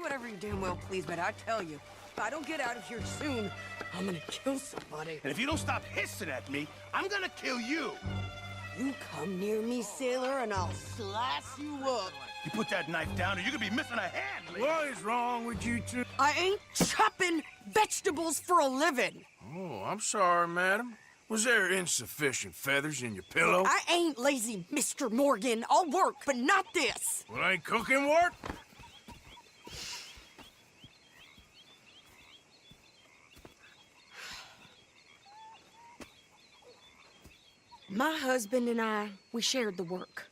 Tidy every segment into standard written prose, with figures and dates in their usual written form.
whatever you damn well please, but I tell you, if I don't get out of here soon, I'm gonna kill somebody. And if you don't stop hissing at me, I'm gonna kill you. You come near me, sailor, and I'll slice you up. You put that knife down or you're gonna be missing a hand, lady. What is wrong with you two? I ain't chopping vegetables for a living. Oh, I'm sorry, madam. Was there insufficient feathers in your pillow? I ain't lazy, Mr. Morgan. I'll work, but not this. Well, ain't cooking work? My husband and I, we shared the work.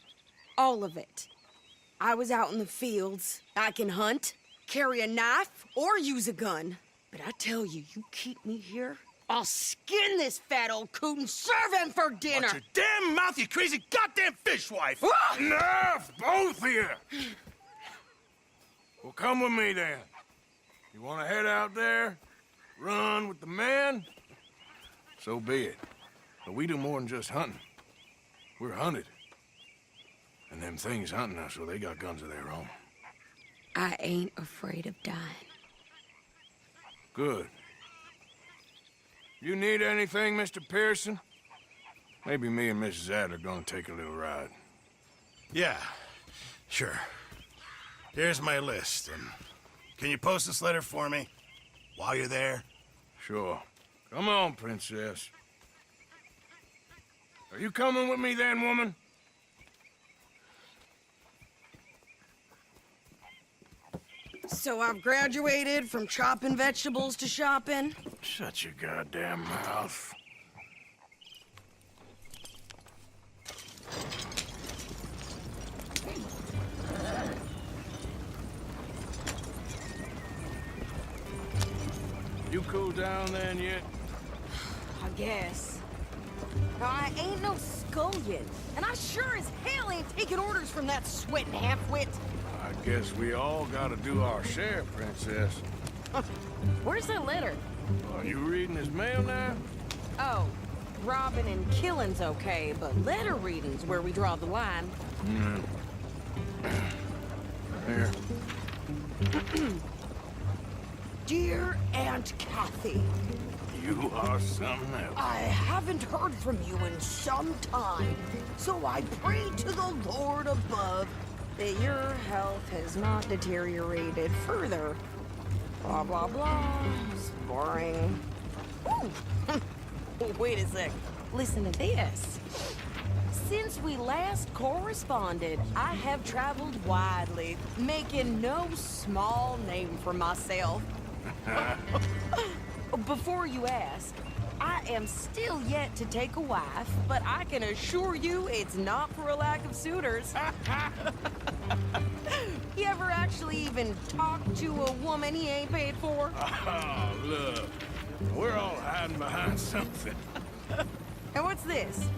All of it. I was out in the fields. I can hunt, carry a knife, or use a gun. But I tell you, you keep me here, I'll skin this fat old coot and serve him for dinner. Watch your damn mouth, you crazy goddamn fishwife! Enough, both of you! Well, come with me then. You want to head out there, run with the men? So be it. But we do more than just hunting. We're hunted. And them things hunting us, well, they got guns of their own. I ain't afraid of dying. Good. You need anything, Mr. Pearson? Maybe me and Mrs. Adler gonna take a little ride. Yeah, sure. Here's my list. Can you post this letter for me while you're there? Sure. Come on, princess. Are you coming with me then, woman? So I've graduated from chopping vegetables to shopping. Shut your goddamn mouth. You cool down then yet? I guess. Now, I ain't no scullion, and I sure as hell ain't taking orders from that sweating half-wit. I guess we all gotta do our share, princess. Where's that letter? Are you reading his mail now? Oh, robbing and killing's okay, but letter reading's where we draw the line. Here. Dear Aunt Kathy, You are something else. I haven't heard from you in some time, so I pray to the Lord above that your health has not deteriorated further. Blah, blah, blah. It's boring. Ooh. Wait a sec. Listen to this. Since we last corresponded, I have traveled widely, making no small name for myself. Before you ask, I am still yet to take a wife, but I can assure you it's not for a lack of suitors. You ever actually even talk to a woman he ain't paid for? Oh, look. We're all hiding behind something. And what's this?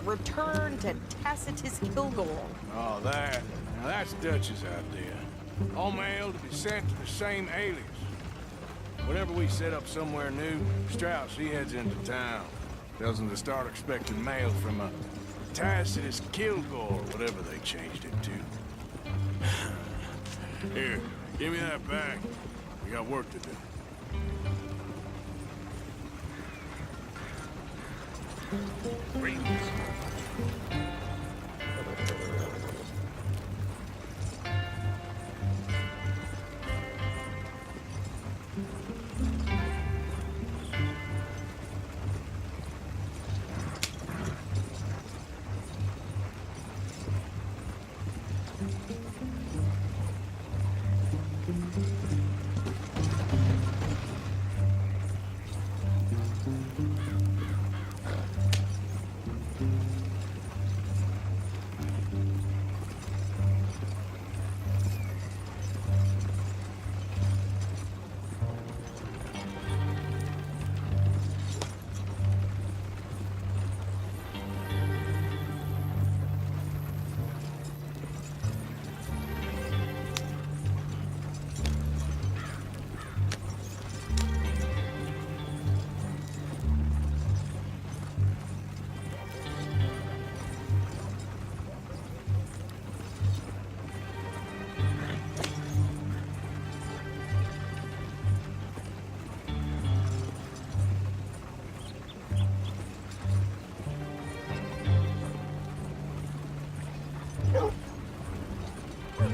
Return to Tacitus Kilgore. Oh, that. Now, that's Dutch's idea. All mail to be sent to the same alias. Whenever we set up somewhere new, Strauss, he heads into town. Tells them to start expecting mail from a Tacitus Kilgore, whatever they changed it to. Here, give me that back. We got work to do. Great.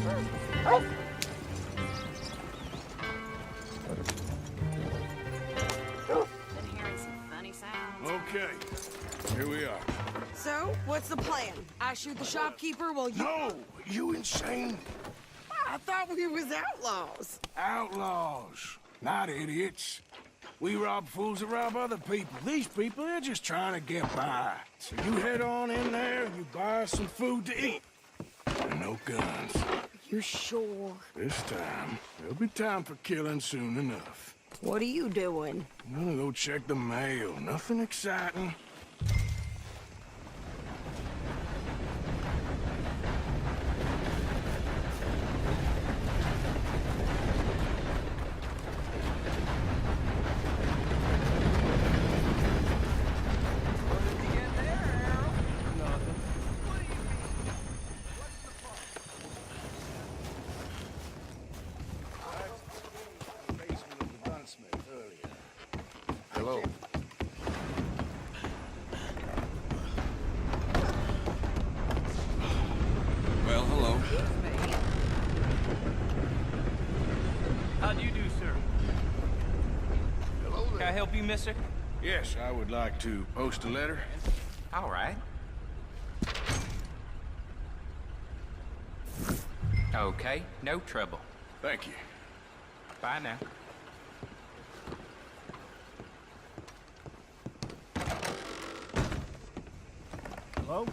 Been hearing some funny sounds. Okay, here we are. So, what's the plan? I shoot the shopkeeper while you... No, you insane? I thought we was outlaws. Outlaws, not idiots. We rob fools that rob other people. These people, they're just trying to get by. So you head on in there and you buy some food to eat. And no guns. You sure? This time, there'll be time for killing soon enough. What are you doing? I'm gonna go check the mail. Nothing exciting. Hello. Well, hello. How do you do, sir? Hello Can I there. help you, mister? Yes, I would like to post a letter. All right. Okay, no trouble. Thank you. Bye now. Hello?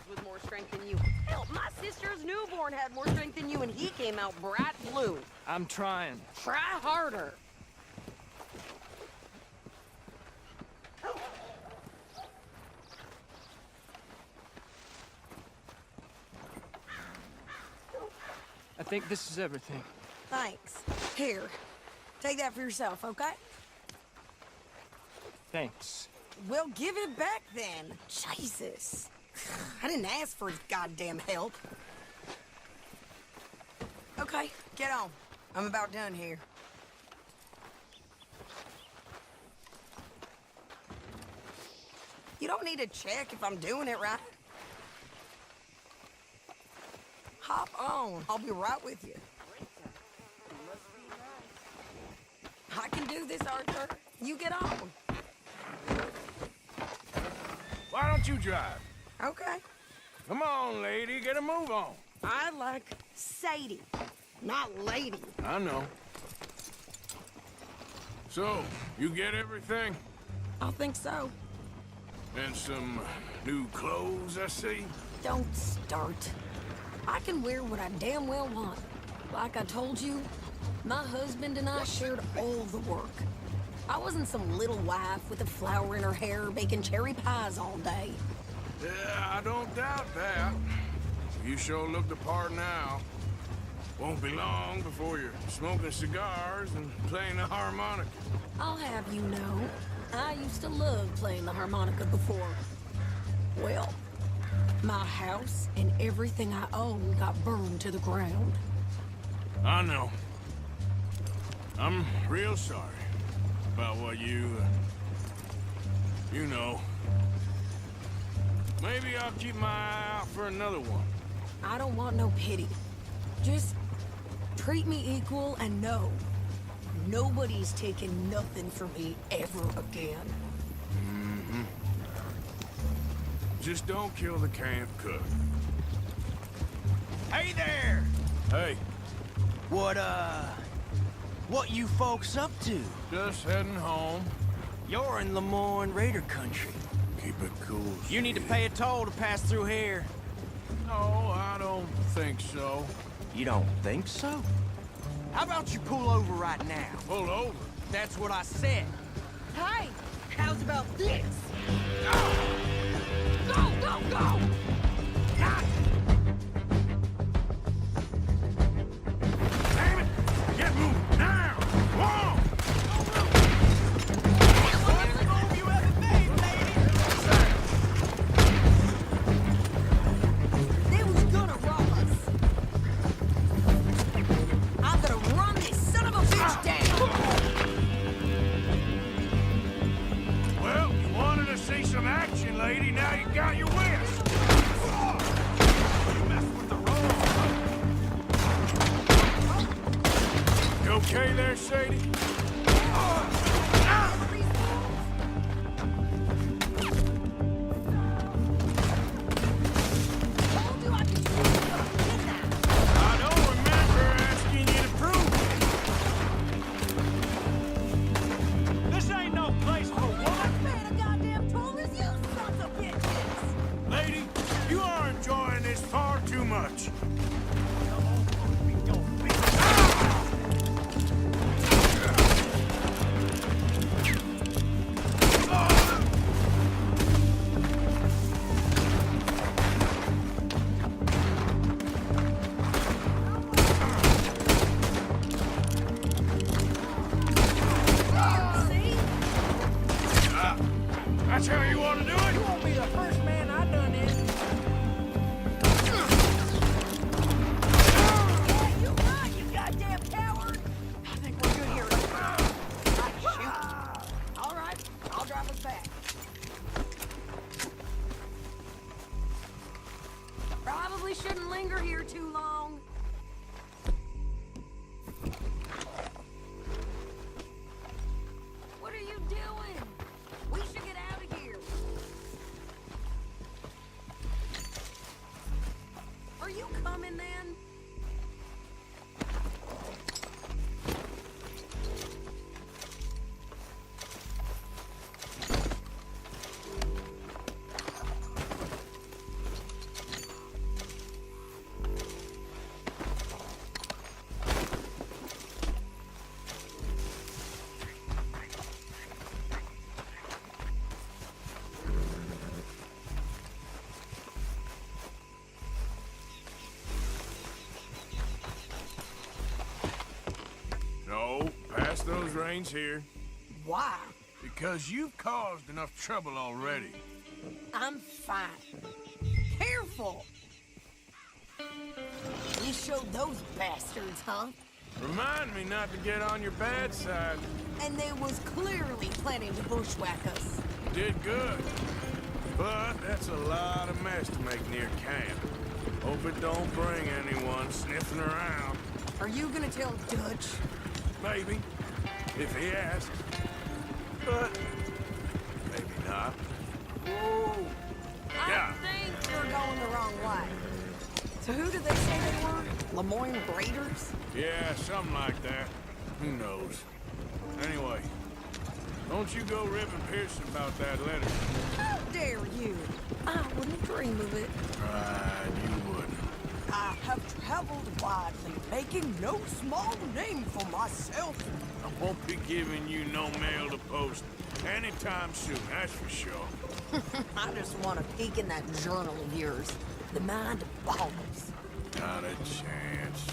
With more strength than you. Hell, my sister's newborn had more strength than you, and he came out bright blue. I'm trying. Try harder. I think this is everything. Thanks. Here, take that for yourself, okay? Thanks. Well, give it back then. Jesus. I didn't ask for his goddamn help. Okay, get on. I'm about done here. You don't need to check if I'm doing it right. Hop on. I'll be right with you. I can do this, Arthur. You get on. Why don't you drive? Okay. Come on, lady, get a move on. I like Sadie, not lady. I know. So, you get everything? I think so. And some new clothes, I see? Don't start. I can wear what I damn well want. Like I told you, my husband and I shared all the work. I wasn't some little wife with a flower in her hair baking cherry pies all day. Yeah, I don't doubt that. You sure look the part now. Won't be long before you're smoking cigars and playing the harmonica. I'll have you know, I used to love playing the harmonica before. Well, my house and everything I own got burned to the ground. I know. I'm real sorry about what you know. Maybe I'll keep my eye out for another one. I don't want no pity. Just treat me equal and know nobody's taking nothing from me ever again. Mm-hmm. Just don't kill the camp cook. Hey there! Hey, What you folks up to? just heading home. You're in Lemoyne Raider country. Keep it cool. You need to sweetie. pay a toll to pass through here. No, I don't think so. You don't think so? How about you pull over right now? Pull over. That's what I said. Hey, how's about this? Go, go, go! Damn it! Get moving now! Whoa! They was gonna rob us. I'm gonna run this son of a bitch down. okay there, Sadie? I don't remember asking you to prove it. This ain't no place for Lady, you are enjoying this far too much. That's how you want to do it? You won't be the first man I done it. Yeah, you run, you goddamn coward! I think we're good here. Shoot. All right, I'll drive us back. Probably shouldn't linger here too long. What are you doing? We should get out of here. Are you coming then? No, pass those reins here. Why? Because you've caused enough trouble already. I'm fine. Careful! You showed those bastards, huh? Remind me not to get on your bad side. And they was clearly planning to bushwhack us. Did good. But that's a lot of mess to make near camp. Hope it don't bring anyone sniffing around. Are you gonna tell Dutch? Maybe, if he asks. But maybe not. Whoa! Yeah. I think you're going the wrong way. So who did they say they were? Lemoyne Raiders? Yeah, something like that. Who knows? Anyway, don't you go ripping Pearson about that letter. How dare you? I wouldn't dream of it. Right, you wouldn't. I have traveled widely, making no small name for myself. I won't be giving you no mail to post anytime soon, that's for sure. I just want to peek in that journal of yours. The mind boggles. Not a chance.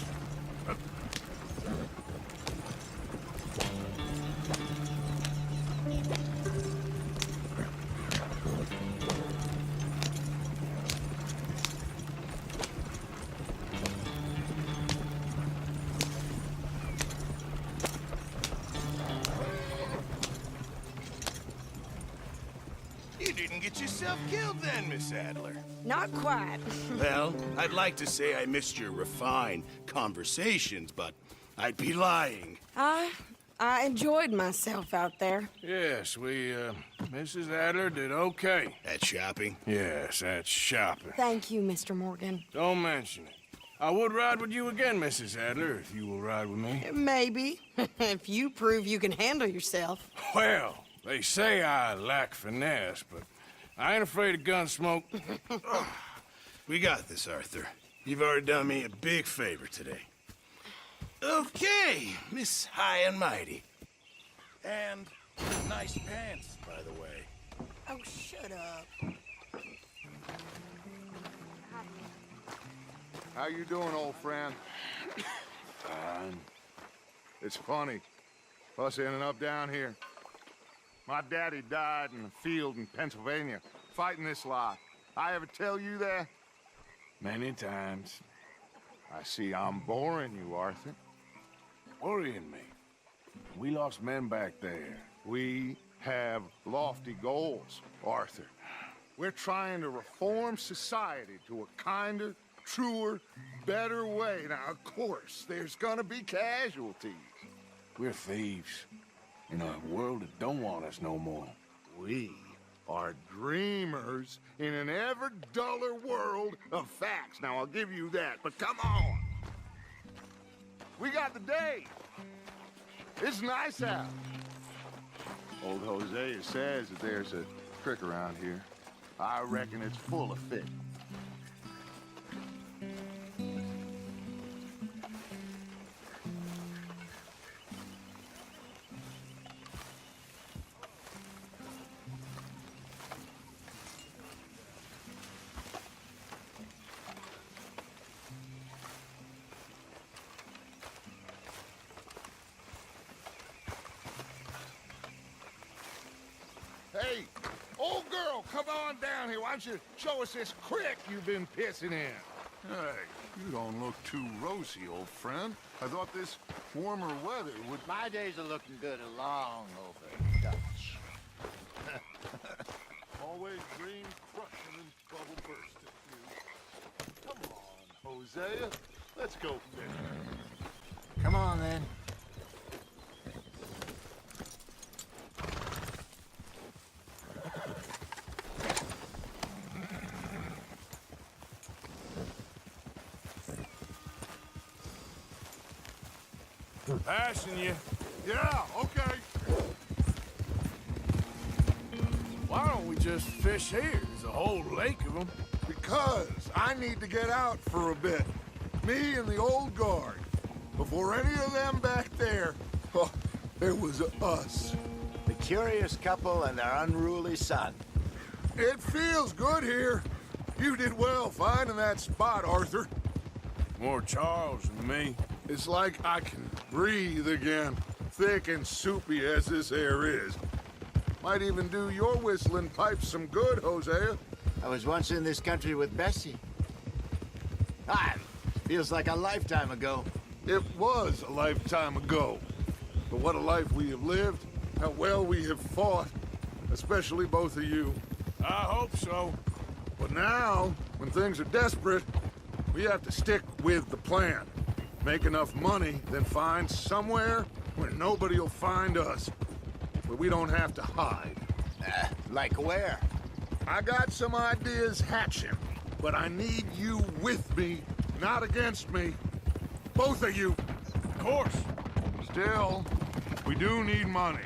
You didn't get yourself killed then, Miss Adler. Not quite. Well, I'd like to say I missed your refined conversations, but I'd be lying. I enjoyed myself out there. Yes, Mrs. Adler did okay. At shopping? Yes, that's shopping. Thank you, Mr. Morgan. Don't mention it. I would ride with you again, Mrs. Adler, if you will ride with me. Maybe. If you prove you can handle yourself. Well, they say I lack finesse, but I ain't afraid of gun smoke. We got this, Arthur. You've already done me a big favor today. Okay, Miss High and Mighty. And nice pants, by the way. Oh, shut up. How you doing, old friend? Fine. It's funny, us ending up down here. My daddy died in the field in Pennsylvania, fighting this lot. I ever tell you that? Many times. I see I'm boring you, Arthur. Worrying me. We lost men back there. We have lofty goals, Arthur. We're trying to reform society to a kinder, truer, better way. Now, of course, there's gonna be casualties. We're thieves in a world that don't want us no more. We are dreamers in an ever duller world of facts. Now, I'll give you that, but come on. We got the day. It's nice out. Old Hosea says that there's a creek around here. I reckon it's full of fish. Hey, old girl, come on down here. Why don't you show us this creek you've been pissing in? Hey, you don't look too rosy, old friend. I thought this warmer weather would... My days are looking good along over Dutch. Always dream crushing and bubble bursting. Come on, Hosea. Let's go fishing. Come on, then. Passing you. Yeah, okay. Why don't we just fish here? There's a whole lake of them. Because I need to get out for a bit. Me and the old guard. Before any of them back there, oh, it was us. The curious couple and their unruly son. It feels good here. You did well finding that spot, Arthur. More Charles than me. It's like I can breathe again, thick and soupy as this air is. Might even do your whistling pipes some good, Hosea. I was once in this country with Bessie. Ah, feels like a lifetime ago. It was a lifetime ago. But what a life we have lived, how well we have fought, especially both of you. I hope so. But now, when things are desperate, we have to stick with the plan. Make enough money, then find somewhere where nobody will find us. Where we don't have to hide. Like where? I got some ideas hatching, but I need you with me, not against me. Both of you. Of course. Still, we do need money.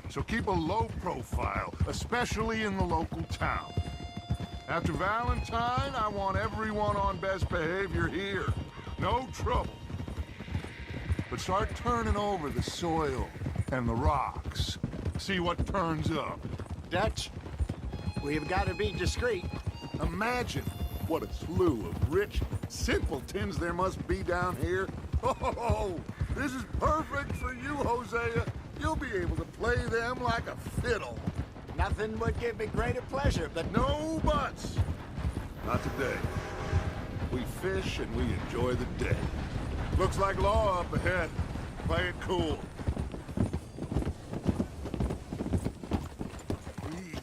So keep a low profile, especially in the local town. After Valentine, I want everyone on best behavior here. No trouble. But start turning over the soil and the rocks. See what turns up. Dutch, we've got to be discreet. Imagine what a slew of rich simpletons there must be down here. Oh, this is perfect for you, Hosea. You'll be able to play them like a fiddle. Nothing would give me greater pleasure, but No buts. Not today. We fish and we enjoy the day. Looks like law up ahead. Play it cool. Easy.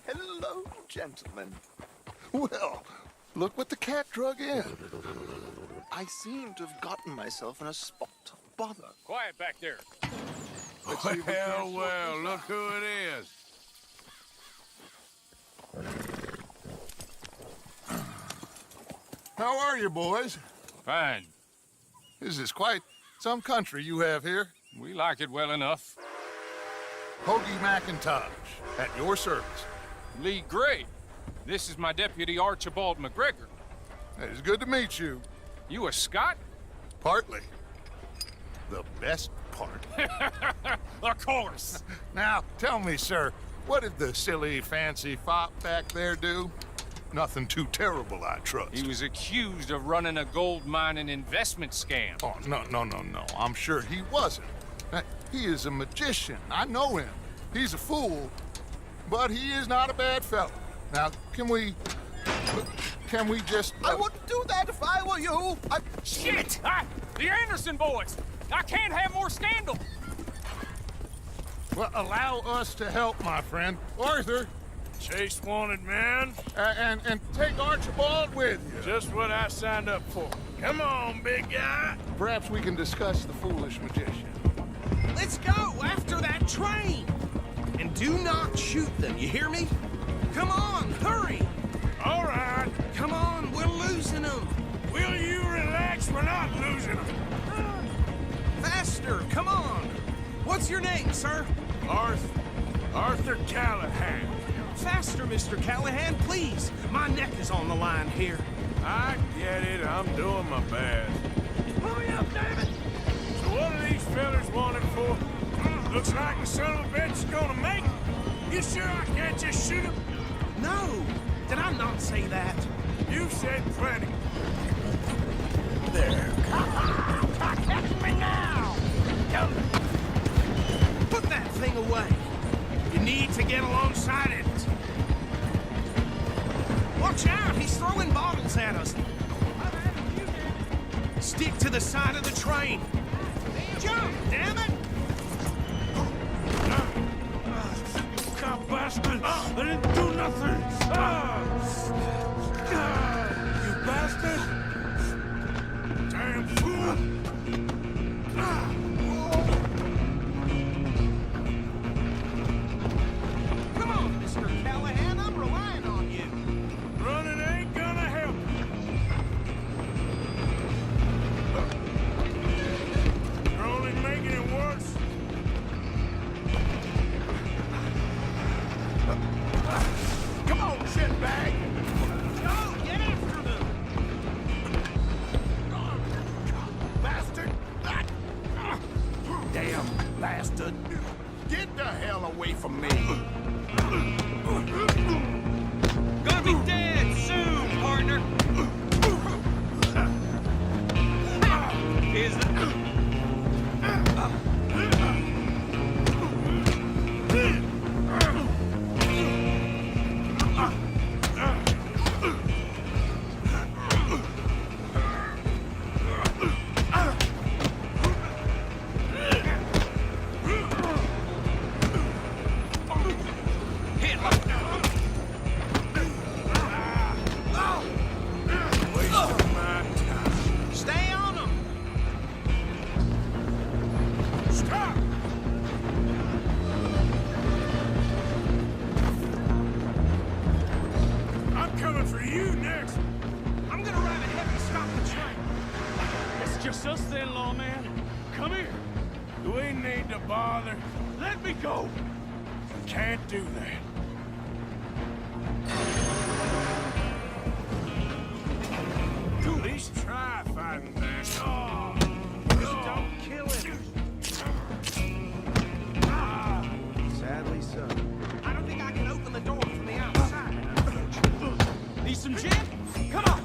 hello, gentlemen. Well, look what the cat drug in. I seem to have gotten myself in a spot of bother. Quiet back there. Well, Well, look who it is. How are you, boys? Fine. This is quite some country you have here. We like it well enough. Hoagie McIntosh, at your service. Lee Gray. This is my deputy Archibald McGregor. It's good to meet you. You a Scot? Partly. The best part. Of course. Now, tell me, sir, what did the silly, fancy fop back there do? Nothing too terrible, I trust. He was accused of running a gold mining investment scam. Oh, no. I'm sure he wasn't. He is a magician. I know him. He's a fool, but he is not a bad fellow. Now, can we just... I wouldn't do that if I were you. Shit! The Anderson boys! I can't have more scandal! Well, allow us to help, my friend. Arthur, Chase wanted man. and take Archibald with you. Just what I signed up for. Come on, big guy. Perhaps we can discuss the foolish magician. Let's go after that train! And do not shoot them, you hear me? Come on, hurry! All right. Come on, we're losing them! Will you relax? We're not losing them. Faster, come on! What's your name, sir? Arthur Callahan. Faster, Mr. Callahan, please! My neck is on the line here. I get it. I'm doing my best. Hurry up, damn it! So what are these fellas wanted for? Looks like the son of a bitch is gonna make it. You sure I can't just shoot him? No! Did I not say that? You said plenty. There. Catch me now! Put that thing away. You need to get alongside it. Watch out! He's throwing bottles at us. Stick to the side of the train. Jump, damn it! God bastard! I didn't do nothing! You bastard! Damn fool! Come on, Mr. Callahan, I'm relying on you. Running ain't gonna help. You're only making it worse. Come on, shitbag! Go, get after them! Bastard! Damn bastard! Get the hell away from me! Gonna be dead soon, partner! Is it? Stay on them! Stop! I'm coming for you next. I'm gonna ride ahead and stop the train. It's just us then, lawman. Come here. Do we need to bother? Let me go. Can't do that. At least try fighting back. Oh, just don't kill him. Sadly so. I don't think I can open the door from the outside. Need some gin? Come on!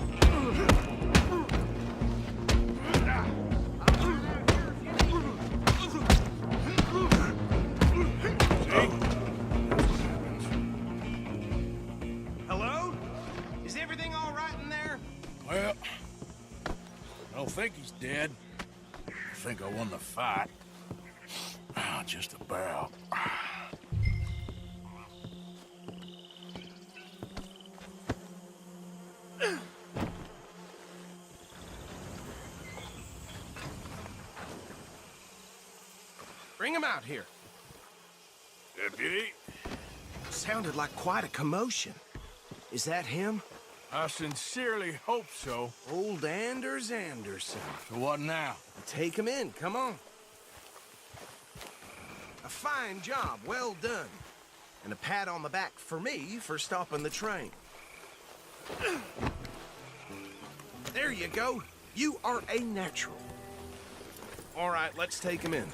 Hello? Is everything all right in there? Well, I don't think he's dead. I think I won the fight. Just about. Bring him out here. Deputy, Sounded like quite a commotion. Is that him? I sincerely hope so. Old Anders Anderson. So what now? Take him in, come on. A fine job, well done. And a pat on the back for me for stopping the train. There you go. You are a natural. All right, let's take him in.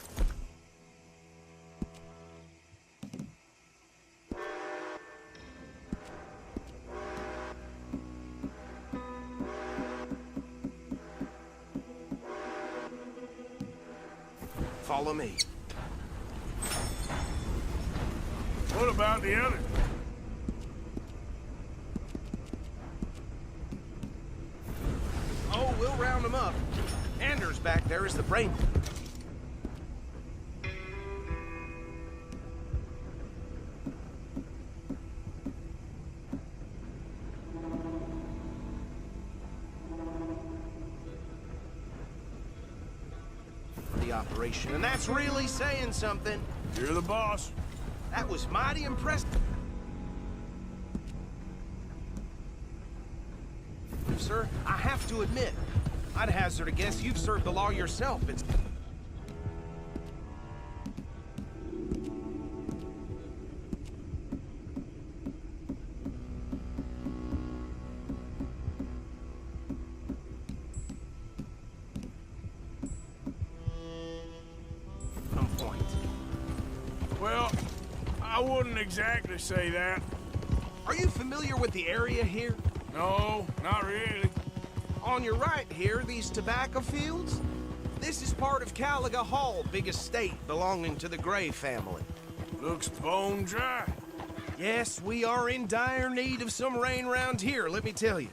Follow me. What about the other? Oh, we'll round them up. Anders back there is the brain. operation, and that's really saying something. You're the boss. That was mighty impressive. Sir, I have to admit, I'd hazard a guess you've served the law yourself. It's... some point. Well, I wouldn't exactly say that. Are you familiar with the area here? No, not really. On your right here, these tobacco fields? This is part of Caliga Hall, big estate belonging to the Gray family. Looks bone dry. Yes, we are in dire need of some rain round here, let me tell you.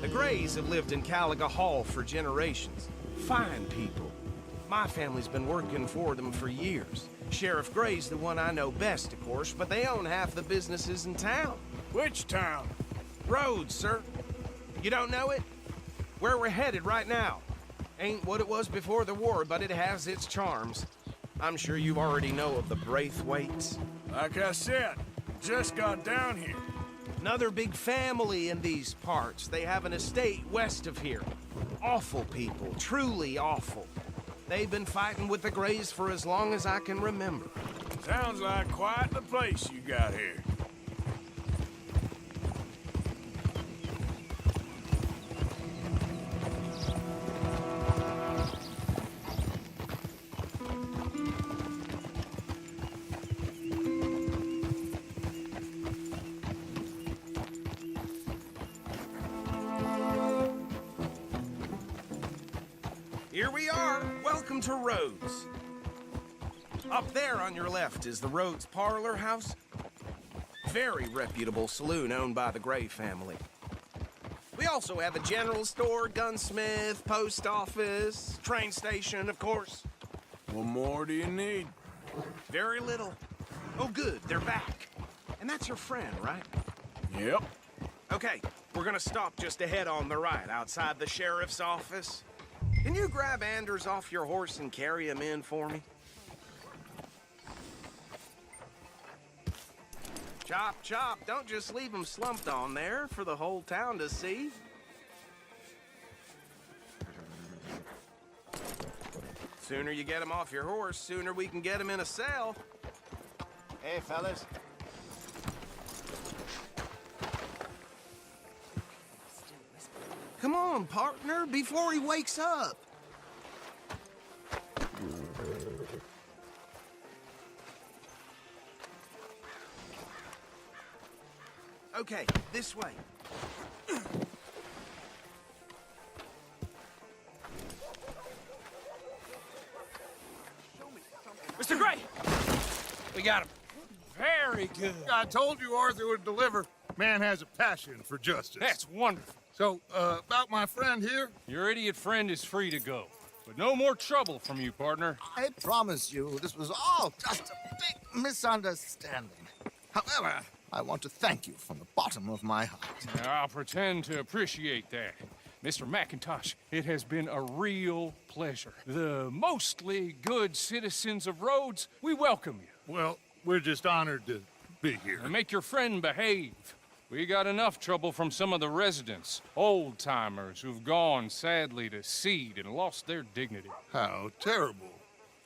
The Grays have lived in Caliga Hall for generations. Fine people. My family's been working for them for years. Sheriff Gray's the one I know best, of course, but they own half the businesses in town. Which town? Rhodes, sir. You don't know it? Where we're headed right now. Ain't what it was before the war, but it has its charms. I'm sure you already know of the Braithwaites. Like I said, just got down here. Another big family in these parts. They have an estate west of here. Awful people, truly awful. They've been fighting with the Grays for as long as I can remember. Sounds like quite the place you got here. Here we are. Welcome to Rhodes. Up there on your left is the Rhodes Parlor House. Very reputable saloon owned by the Gray family. We also have a general store, gunsmith, post office, train station, of course. What more do you need? Very little. Oh, good, they're back. And that's your friend, right? Yep. Okay, we're gonna stop just ahead on the right, outside the sheriff's office. Can you grab Anders off your horse and carry him in for me? Chop, chop. Don't just leave him slumped on there for the whole town to see. Sooner you get him off your horse, sooner we can get him in a cell. Hey, fellas. Come on, partner, before he wakes up. Okay, this way. Mr. Gray! We got him. Very good. I told you Arthur would deliver. Man has a passion for justice. That's wonderful. So, about my friend here? Your idiot friend is free to go. But no more trouble from you, partner. I promise you, this was all just a big misunderstanding. However, I want to thank you from the bottom of my heart. I'll pretend to appreciate that. Mr. McIntosh, it has been a real pleasure. The mostly good citizens of Rhodes, we welcome you. Well, we're just honored to be here. And make your friend behave. We got enough trouble from some of the residents, old-timers who've gone, sadly, to seed and lost their dignity. How terrible.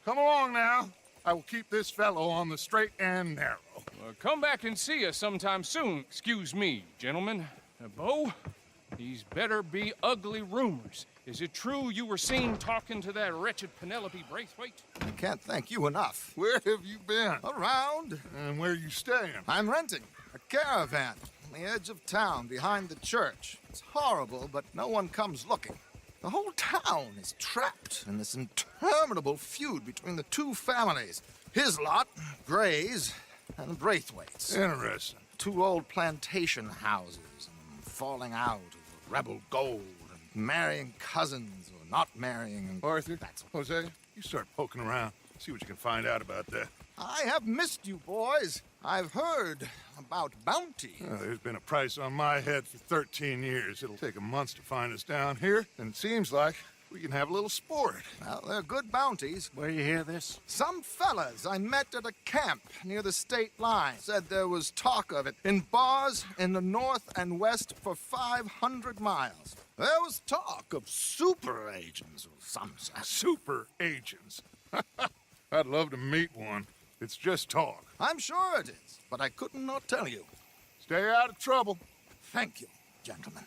Come along now. I will keep this fellow on the straight and narrow. Come back and see us sometime soon. Excuse me, gentlemen. Bo, these better be ugly rumors. Is it true you were seen talking to that wretched Penelope Braithwaite? I can't thank you enough. Where have you been? Around. And where you staying? I'm renting a caravan on the edge of town behind the church. It's horrible, but no one comes looking. The whole town is trapped in this interminable feud between the two families. His lot, Gray's, and Braithwaite's. Interesting. Two old plantation houses, and falling out of rebel gold, and marrying cousins or not marrying. And Arthur, that's Jose, you start poking around. See what you can find out about that. I have missed you, boys. I've heard about bounty. There's been a price on my head for 13 years. It'll take a month to find us down here, and it seems like We can have a little sport. Well, they're good bounties. Where you hear this? Some fellas I met at a camp near the state line said there was talk of it in bars in the north and west for 500 miles. There was talk of super agents or some such. Super agents. I'd love to meet one. It's just talk. I'm sure it is, but I couldn't not tell you. Stay out of trouble. Thank you, gentlemen.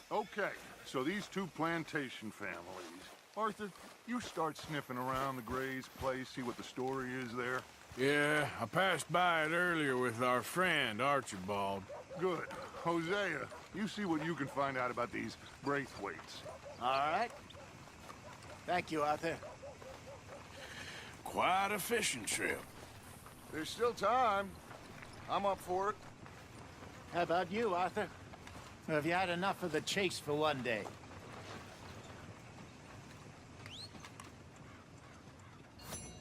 Okay, so these two plantation families. Arthur, you start sniffing around the Gray's place, see what the story is there. Yeah, I passed by it earlier with our friend, Archibald. Good. Hosea, you see what you can find out about these Braithwaites. All right. Thank you, Arthur. Quite a fishing trip. There's still time. I'm up for it. How about you, Arthur? Or have you had enough of the chase for one day?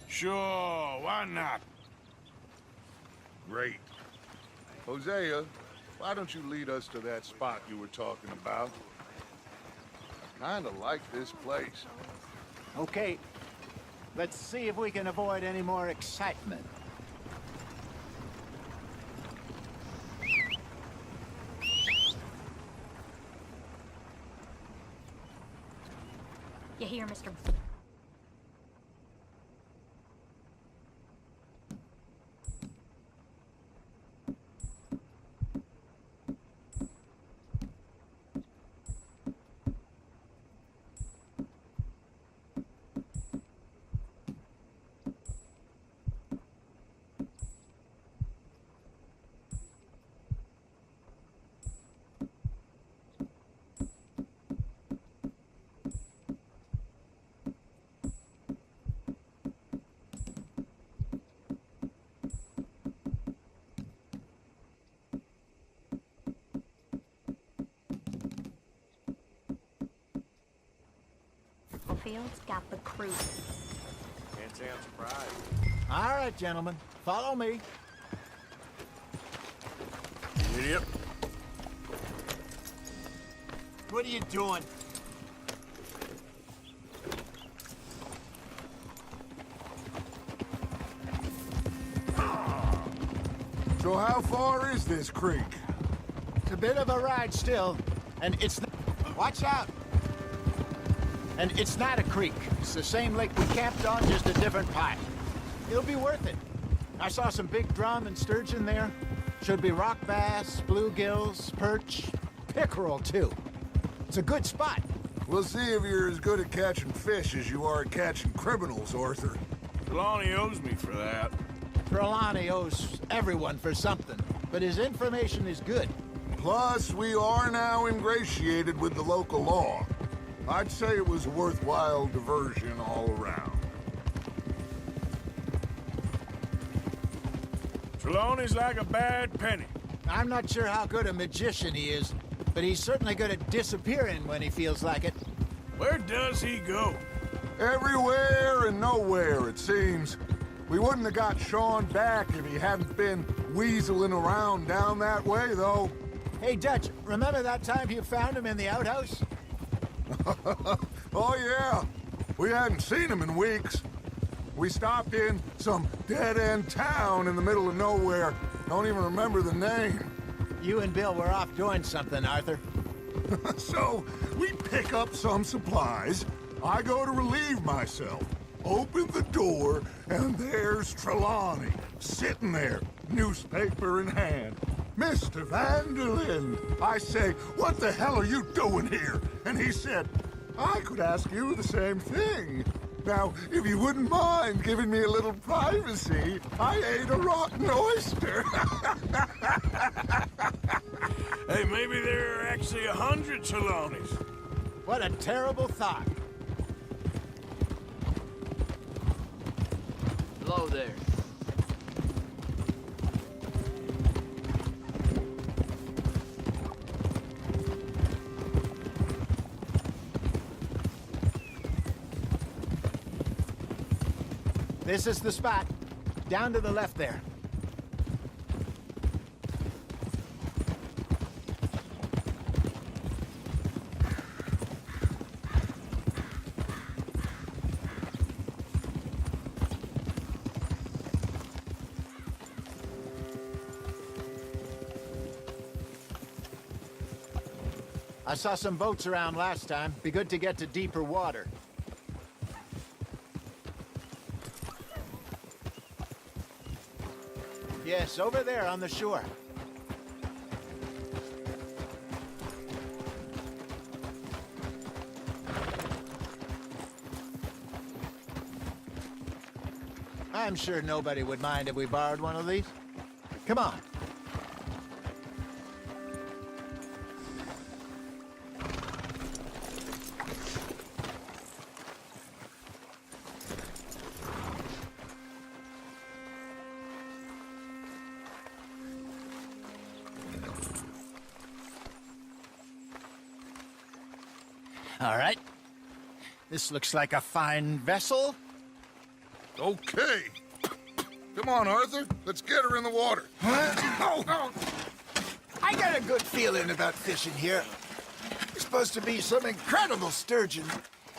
Sure, why not? Great. Hosea, why don't you lead us to that spot you were talking about? I kinda like this place. Okay. Let's see if we can avoid any more excitement. You hear, Mr. Field's got the crew. Can't say I'm surprised. All right, gentlemen. Follow me. Yep. What are you doing? So how far is this creek? It's a bit of a ride still, and it's... Watch out! And it's not a creek. It's the same lake we camped on, just a different part. It'll be worth it. I saw some big drum and sturgeon there. Should be rock bass, bluegills, perch, pickerel, too. It's a good spot. We'll see if you're as good at catching fish as you are at catching criminals, Arthur. Trelawney owes me for that. Trelawney owes everyone for something, but his information is good. Plus, we are now ingratiated with the local law. I'd say it was a worthwhile diversion all around. Trelawney's like a bad penny. I'm not sure how good a magician he is, but he's certainly good at disappearing when he feels like it. Where does he go? Everywhere and nowhere, it seems. We wouldn't have got Sean back if he hadn't been weaseling around down that way, though. Hey, Dutch, remember that time you found him in the outhouse? Oh, yeah. We hadn't seen him in weeks. We stopped in some dead-end town in the middle of nowhere. Don't even remember the name. You and Bill were off doing something, Arthur. So, we pick up some supplies. I go to relieve myself. Open the door, and there's Trelawney, sitting there, newspaper in hand. Mr. Vanderlyn, I say, what the hell are you doing here? And he said, I could ask you the same thing. Now, if you wouldn't mind giving me a little privacy, I ate a rotten oyster. Hey, maybe there are actually 100 Trelawneys. What a terrible thought. Hello there. This is the spot. Down to the left there. I saw some boats around last time. Be good to get to deeper water. Yes, over there on the shore. I'm sure nobody would mind if we borrowed one of these. Come on. All right. This looks like a fine vessel. Okay. Come on, Arthur. Let's get her in the water. Oh. I got a good feeling about fishing here. It's supposed to be some incredible sturgeon.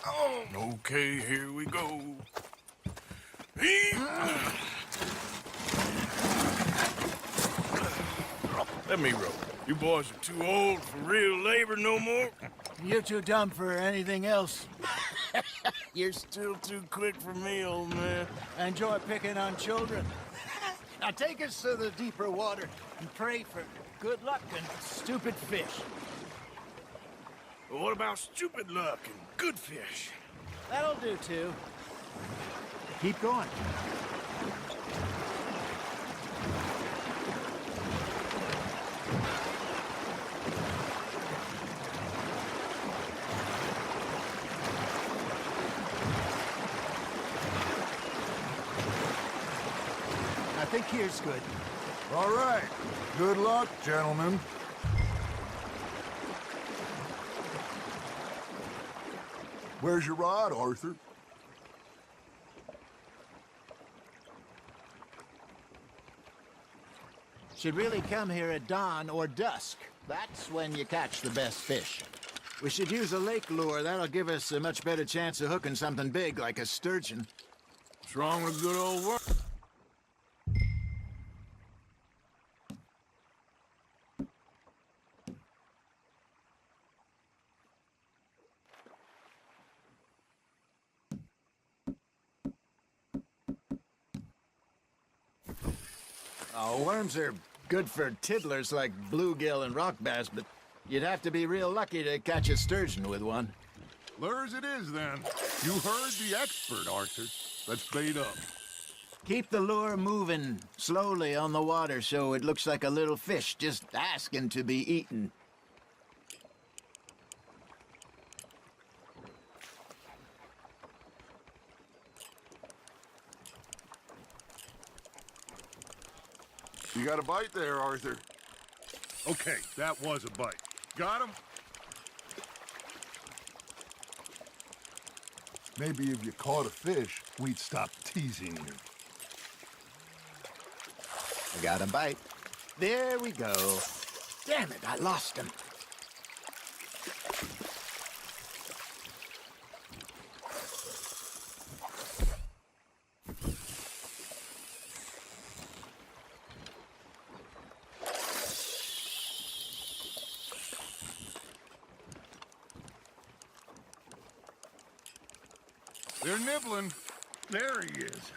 Oh. Okay, here we go. Let me row. You boys are too old for real labor no more. You're too dumb for anything else. You're still too quick for me, old man. Enjoy picking on children. Now take us to the deeper water and pray for good luck and stupid fish. Well, what about stupid luck and good fish? That'll do, too. Keep going. I think here's good. All right. Good luck, gentlemen. Where's your rod, Arthur? Should really come here at dawn or dusk. That's when you catch the best fish. We should use a lake lure. That'll give us a much better chance of hooking something big like a sturgeon. What's wrong with good old work? Oh, worms are good for tiddlers like bluegill and rock bass, but you'd have to be real lucky to catch a sturgeon with one. Lures it is, then. You heard the expert, Arthur. Let's bait up. Keep the lure moving slowly on the water so it looks like a little fish just asking to be eaten. You got a bite there, Arthur. Okay, that was a bite. Got him? Maybe if you caught a fish, we'd stop teasing you. I got a bite. There we go. Damn it, I lost him. They're nibbling. There he is.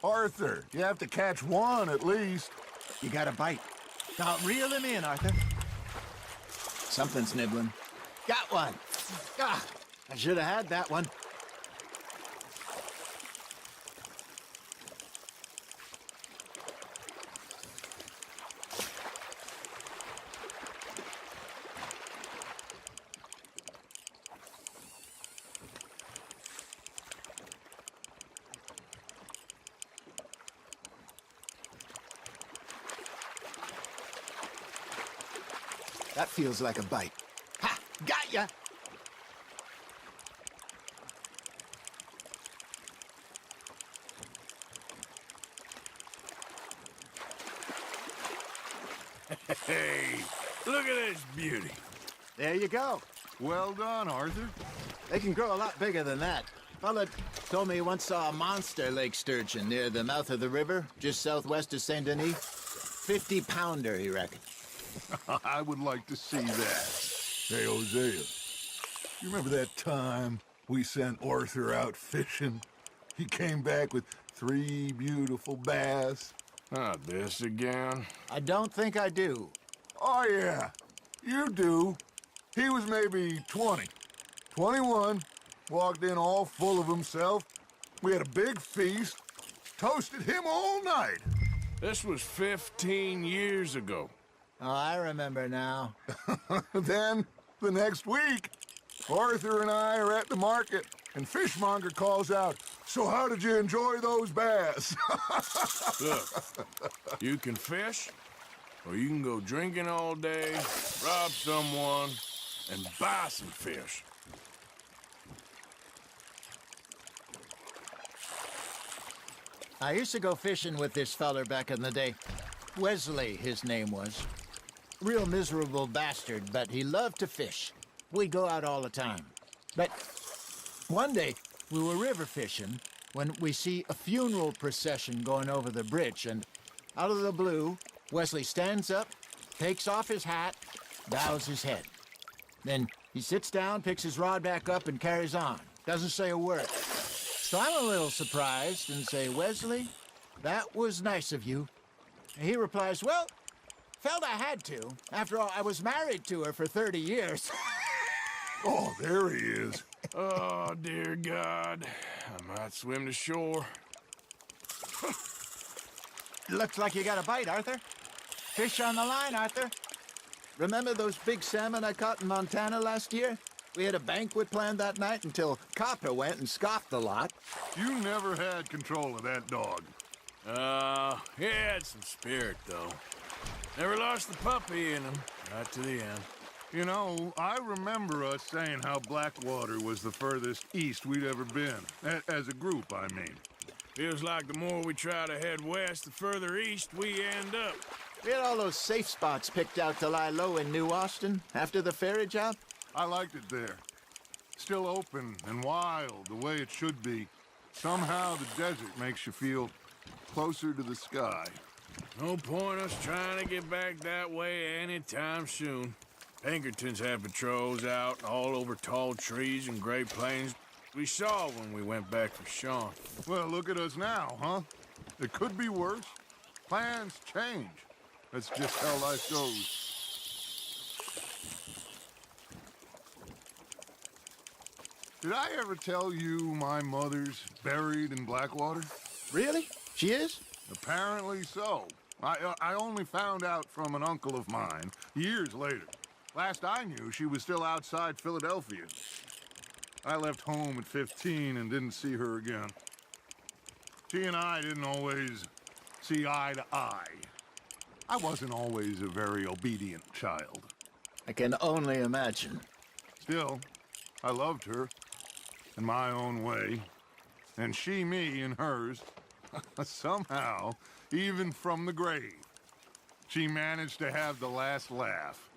Arthur, you have to catch one at least. You got a bite. Now reel him in, Arthur. Something's nibbling. Got one. Ah, I should have had that one. That feels like a bite. Ha! Got ya! Hey, look at this beauty. There you go. Well done, Arthur. They can grow a lot bigger than that. Fella told me he once saw a monster lake sturgeon near the mouth of the river, just southwest of Saint Denis. 50-pounder, he reckoned. I would like to see that. Hey, Hosea, you remember that time we sent Arthur out fishing? He came back with 3 beautiful bass. Not this again. I don't think I do. Oh, yeah, you do. He was maybe 20, 21, walked in all full of himself. We had a big feast, toasted him all night. This was 15 years ago. Oh, I remember now. Then, the next week, Arthur and I are at the market, and Fishmonger calls out, "So how did you enjoy those bass?" Look, you can fish, or you can go drinking all day, rob someone, and buy some fish. I used to go fishing with this feller back in the day. Wesley, his name was. Real miserable bastard, but he loved to fish. We'd go out all the time. But one day, we were river fishing when we see a funeral procession going over the bridge, and out of the blue, Wesley stands up, takes off his hat, bows his head. Then he sits down, picks his rod back up, and carries on. Doesn't say a word. So I'm a little surprised and say, "Wesley, that was nice of you." And he replies, "Well, felt I had to. After all, I was married to her for 30 years. Oh, there he is. Oh, dear God. I might swim to shore. Looks like you got a bite, Arthur. Fish on the line, Arthur. Remember those big salmon I caught in Montana last year? We had a banquet planned that night until Copper went and scoffed the lot. You never had control of that dog. He had some spirit, though. Never lost the puppy in him, right to the end. You know, I remember us saying how Blackwater was the furthest east we'd ever been. As a group, I mean. Feels like the more we try to head west, the further east we end up. We had all those safe spots picked out to lie low in New Austin after the ferry job. I liked it there. Still open and wild, the way it should be. Somehow the desert makes you feel closer to the sky. No point us trying to get back that way anytime soon. Pinkertons had patrols out all over tall trees and Great Plains. We saw when we went back for Sean. Well, look at us now, huh? It could be worse. Plans change. That's just how life goes. Did I ever tell you my mother's buried in Blackwater? Really? She is? Apparently so. I only found out from an uncle of mine years later. Last I knew, she was still outside Philadelphia. I left home at 15 and didn't see her again. She and I didn't always see eye to eye. I wasn't always a very obedient child. I can only imagine. Still, I loved her in my own way, and she me in hers. Somehow, even from the grave, she managed to have the last laugh.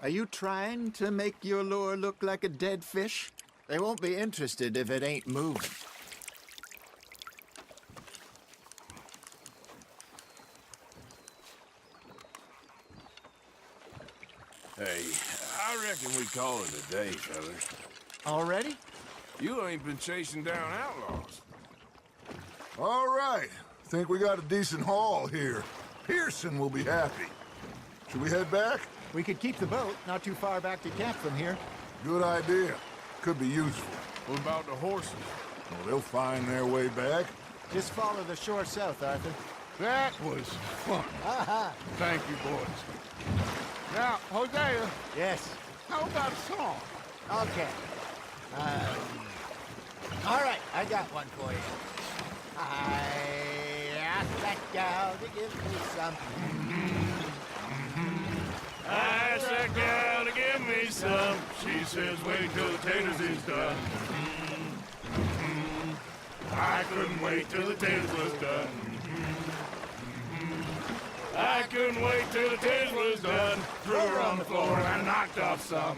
Are you trying to make your lure look like a dead fish? They won't be interested if it ain't moving. Hey, I reckon we call it a day, fellas. Already? You ain't been chasing down outlaws. All right. Think we got a decent haul here. Pearson will be happy. Should we head back? We could keep the boat not too far back to camp from here. Good idea. Could be useful. What about the horses? Well, they'll find their way back. Just follow the shore south, Arthur. That was fun. Aha! Thank you, boys. Now, Hosea, Yes. how about a song? Okay. All right, I got one for you. I asked that gal to give me some. I asked that gal to give me some. She says, wait till the taters is done. I couldn't wait till the taters was done. I couldn't wait till the taste was done. Threw her on the floor and I knocked off some.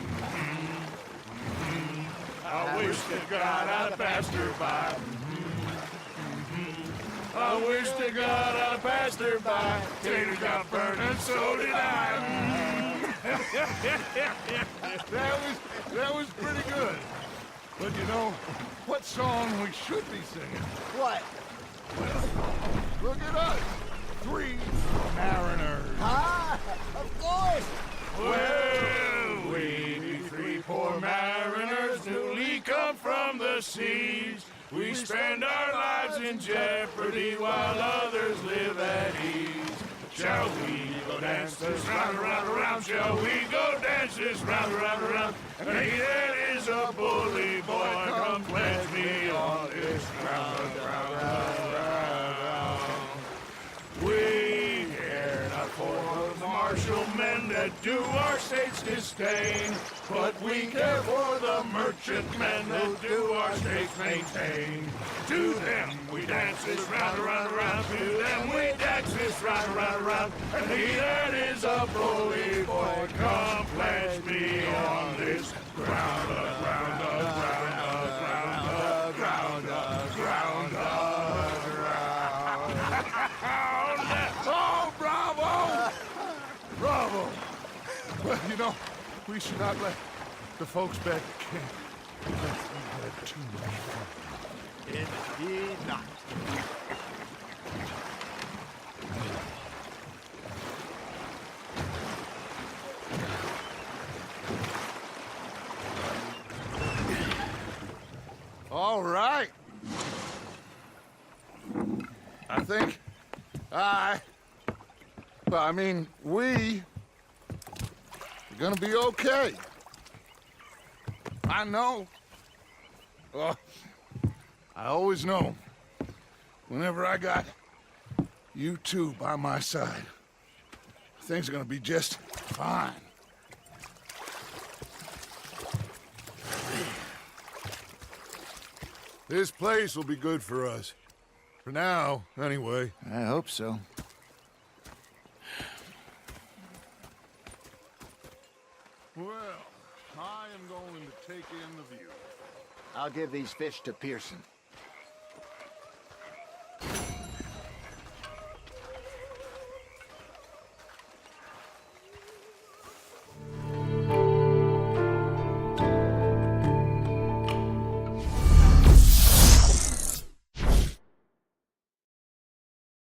I wish to God I'd passed her by. I wish to God I passed her by. Tater got burned and so did I. that was pretty good. But you know, what song we should be singing? What? Look at us. 3 mariners. Ah, of course! Well, we be 3 poor mariners newly come from the seas. We spend our lives in jeopardy while others live at ease. Shall we go dance this round, around, around? Shall we go dance this round, around, around? And he that is a bully boy, come pledge me on this round, round, round, round. We care not for the martial men that do our state's disdain, but we care for the merchant men that do our state's maintain. To them we dance this round, around, around. To them we dance this round, around, around. And he that is a bully boy, come pledge me on this ground, ground, ground, ground, ground, ground, ground, ground. Oh, bravo! Bravo! Well, you know, we should not let the folks back at camp think we had too much fun. Indeed not. All right. I think we are gonna be okay. I know. I always know. Whenever I got you two by my side, things are gonna be just fine. This place will be good for us. For now, anyway. I hope so. Well, I am going to take in the view. I'll give these fish to Pearson.